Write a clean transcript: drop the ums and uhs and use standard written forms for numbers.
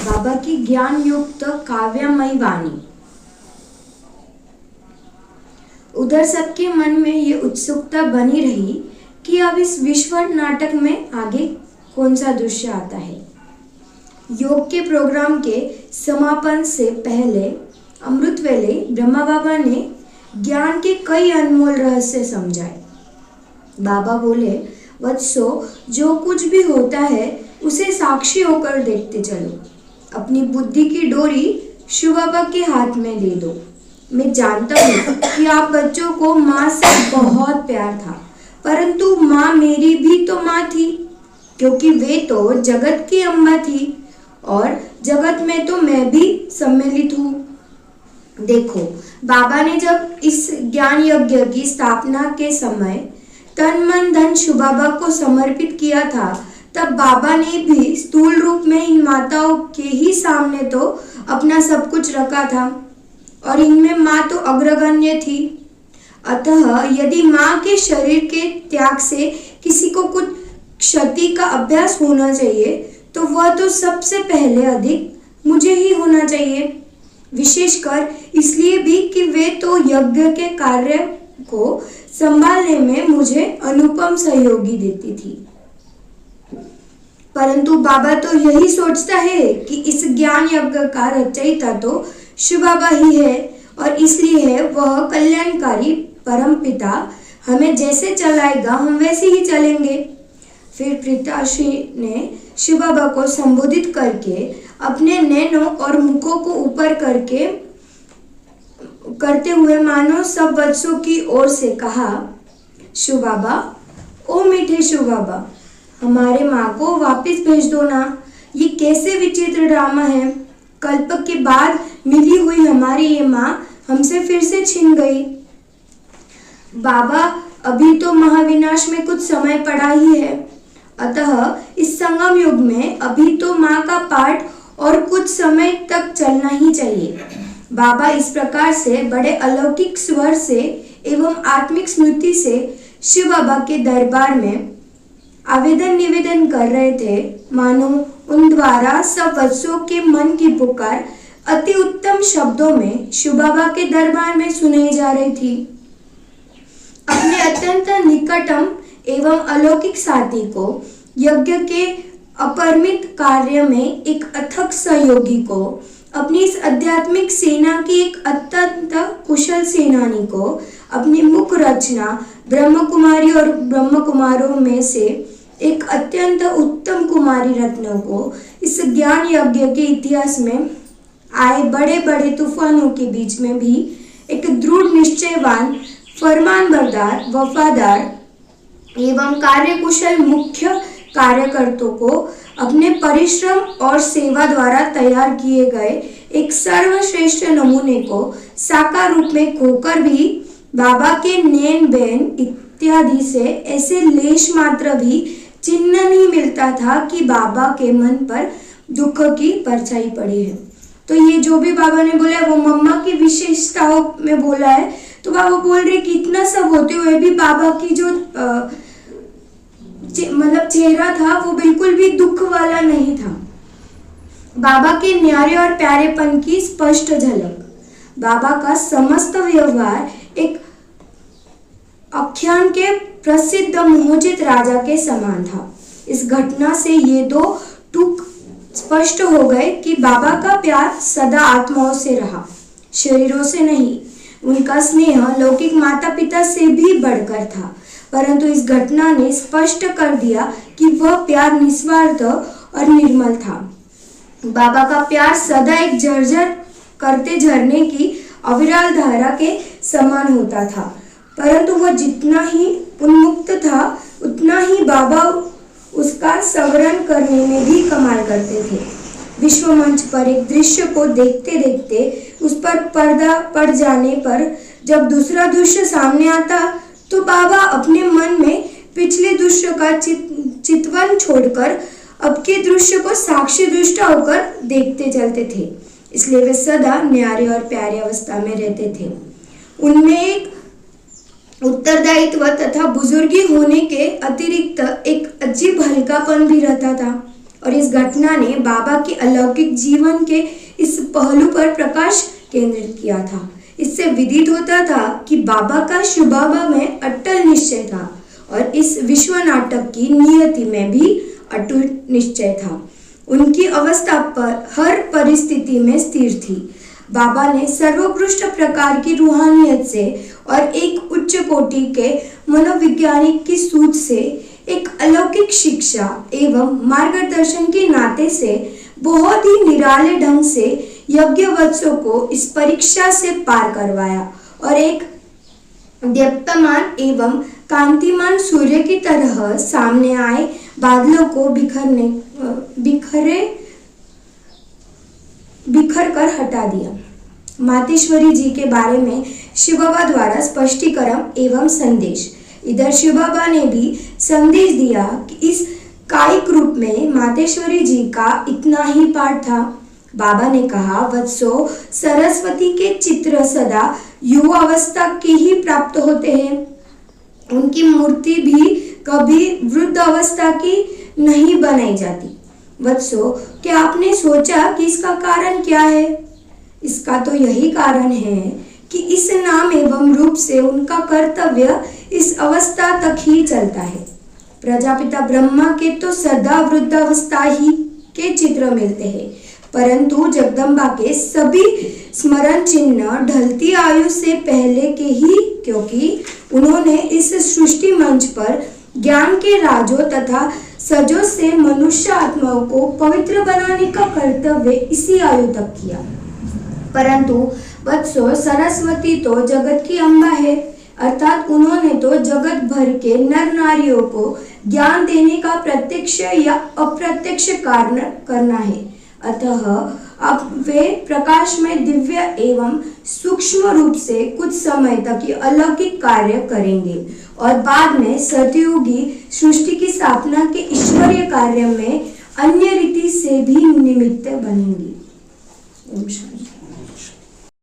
बाबा की ज्ञान युक्त काव्यमयी वाणी। उधर सबके मन में ये उत्सुकता बनी रही कि अब इस विश्व नाटक में आगे कौन सा दृश्य आता है। योग के प्रोग्राम के समापन से पहले अमृत वेले ब्रह्मा बाबा ने ज्ञान के कई अनमोल रहस्य समझाए। बाबा बोले, वत्सो, जो कुछ भी होता है उसे साक्षी होकर देखते चलो। अपनी बुद्धि की डोरी शिव बाबा के हाथ में दे दो। मैं जानता हूँ कि आप बच्चों को माँ से बहुत प्यार था, परंतु माँ मेरी भी तो माँ थी, क्योंकि वे तो जगत की अम्मा थी और जगत में तो मैं भी सम्मिलित हूँ। देखो, बाबा ने जब इस ज्ञान यज्ञ की स्थापना के समय तन मन धन शिव बाबा को समर्पित किया था, तब बाबा ने भी स्थूल रूप में इन माताओं के ही सामने तो अपना सब कुछ रखा था और इनमें माँ तो अग्रगण्य थी। अतः यदि माँ के शरीर के त्याग से किसी को कुछ क्षति का अभ्यास होना चाहिए तो वह तो सबसे पहले अधिक मुझे ही होना चाहिए, विशेषकर इसलिए भी कि वे तो यज्ञ के कार्य को संभालने में मुझे अनुपम सहयोगी देती थी। परंतु बाबा तो यही सोचता है कि इस ज्ञान यज्ञ का रचयिता तो शिव बाबा ही है और इसलिए वह कल्याणकारी परम पिता हमें जैसे चलाएगा हम वैसे ही चलेंगे। फिर पिताश्री ने शिव बाबा को संबोधित करके अपने नैनों और मुखों को ऊपर करते हुए मानो सब बच्चों की ओर से कहा, शिव बाबा, ओ मीठे शिव बाबा, हमारे माँ को वापस भेज दो ना। ये कैसे विचित्र ड्रामा है। कल्प के बाद मिली हुई हमारी ये माँ हमसे फिर से छिन गई। बाबा, अभी तो महाविनाश में कुछ समय पड़ा ही है, अतः इस संगम युग में अभी तो माँ का पाठ और कुछ समय तक चलना ही चाहिए। बाबा इस प्रकार से बड़े अलौकिक स्वर से एवं आत्मिक स्मृति से शिव बाबा के दरबार में आवेदन निवेदन कर रहे थे, मानो उन द्वारा सब बच्चों के मन की पुकार अति उत्तम शब्दों में शिव बाबा के दरबार में सुनाई जा रही थी। अपने अत्यंत निकटम एवं अलौकिक साथी को, यज्ञ के अपरिमित कार्य में एक अथक सहयोगी को, अपनी इस आध्यात्मिक सेना की एक अत्यंत कुशल सेनानी को, अपनी मुख रचना ब्रह्म कुमारी और ब्रह्म कुमारों में से एक अत्यंत उत्तम कुमारी रत्नों को इस ज्ञान यज्ञ के इतिहास में आए बड़े बड़े तूफानों के बीच में भी एक दृढ़ निश्चयवान, फरमानबरदार, वफादार एवं कार्यकुशल मुख्य कार्यकर्ताओं को अपने परिश्रम और सेवा द्वारा तैयार किए गए एक सर्वश्रेष्ठ नमूने को साकार रूप में खोकर भी बाबा के नैन बैन इत्यादि से ऐसे लेश मात्र भी चिन्ह नहीं मिलता था कि बाबा के मन पर दुख की परछाई पड़ी है। तो ये जो भी बाबा ने बोला है वो मम्मा की विशेषताओं में बोला है। तो बाबा बोल रहे कि इतना सब होते हुए भी बाबा की जो मतलब चेहरा था वो बिल्कुल भी दुख वाला नहीं था। बाबा के न्यारे और प्यारेपन की स्पष्ट झलक, बाबा का समस्त व्यवहार एक आख्यान के प्रसिद्ध मोहजित राजा के समान था। इस घटना से ये दो टूक स्पष्ट हो गए कि बाबा का प्यार सदा आत्माओं से रहा, शरीरों से नहीं। उनका स्नेह लौकिक माता पिता से भी बढ़कर था, परंतु इस घटना ने स्पष्ट कर दिया कि वह प्यार निस्वार्थ और निर्मल था। बाबा का प्यार सदा एक झरझर करते झरने की अविरल धारा के समान होता था, परंतु वह जितना ही उन्मुक्त था उतना ही बाबा उसका संवरण करने में भी कमाल करते थे। विश्व मंच पर एक दृश्य को देखते देखते उस पर पर्दा पड़ जाने पर जब दूसरा दृश्य सामने आता तो बाबा अपने मन में पिछले दृश्य का चितवन छोड़कर अब के दृश्य को साक्षी दृष्टा होकर देखते चलते थे। इसलिए वे सदा न्यारे और प्यारे अवस्था में रहते थे। उनमें एक उत्तरदायित्व तथा बुजुर्गी होने के अतिरिक्त एक अजीब हल्कापन भी रहता था और इस घटना ने बाबा के अलौकिक जीवन के इस पहलू पर प्रकाश केंद्रित किया था। इससे विदित होता था कि बाबा का शुभाबा में अटल निश्चय था और इस विश्व नाटक की नियति में भी अटूट निश्चय था। उनकी अवस्था पर हर परिस्थिति में स्थिर थी। बाबा ने सर्वोत्कृष्ट प्रकार की रूहानियत से और एक उच्च कोटि के मनोवैज्ञानिक की सूझ से, एक अलौकिक शिक्षा एवं मार्गदर्शन के नाते से बहुत ही निराले ढंग से यज्ञवत्सों को इस परीक्षा से पार करवाया और एक दीप्तमान एवं कांतिमान सूर्य की तरह सामने आए बादलों को बिखर कर हटा दिया। मातेश्वरी जी के बारे में शिव बाबा द्वारा स्पष्टीकरण एवं संदेश। इधर शिव बाबा ने भी संदेश दिया कि इस कायिक रूप में मातेश्वरी जी का इतना ही पाठ था। बाबा ने कहा, वत्सो, सरस्वती के चित्र सदा युवा अवस्था के ही प्राप्त होते हैं। उनकी मूर्ति भी कभी वृद्ध अवस्था की नहीं बनाई जाती। वत्सो, क्या आपने सोचा कि इसका कारण क्या है? इसका तो यही कारण है कि इस नाम एवं रूप से उनका कर्तव्य इस अवस्था तक ही चलता है। प्रजापिता ब्रह्मा के तो सदा वृद्धावस्था ही के चित्र मिलते हैं, परंतु जगदम्बा के सभी स्मरण चिन्ह ढलती आयु से पहले के ही, क्योंकि उन्होंने इस सृष्टि मंच पर ज्ञान के राजों तथा सजों से मनुष्य आत्माओं को पवित्र बनाने का कर्तव्य इसी आयु तक किया। परंतु वत्सो, सरस्वती तो जगत की अम्बा है, अर्थात उन्होंने तो जगत भर के नर नारियों को ज्ञान देने का प्रत्यक्ष या अप्रत्यक्ष कार्य करना है। अतः अब वे प्रकाश में दिव्य एवं सूक्ष्म रूप से कुछ समय तक ये अलौकिक कार्य करेंगे और बाद में सतयुगी सृष्टि की स्थापना के ईश्वरीय कार्य में अन्य रीति से भी निमित्त बनेंगे। ओम शांति।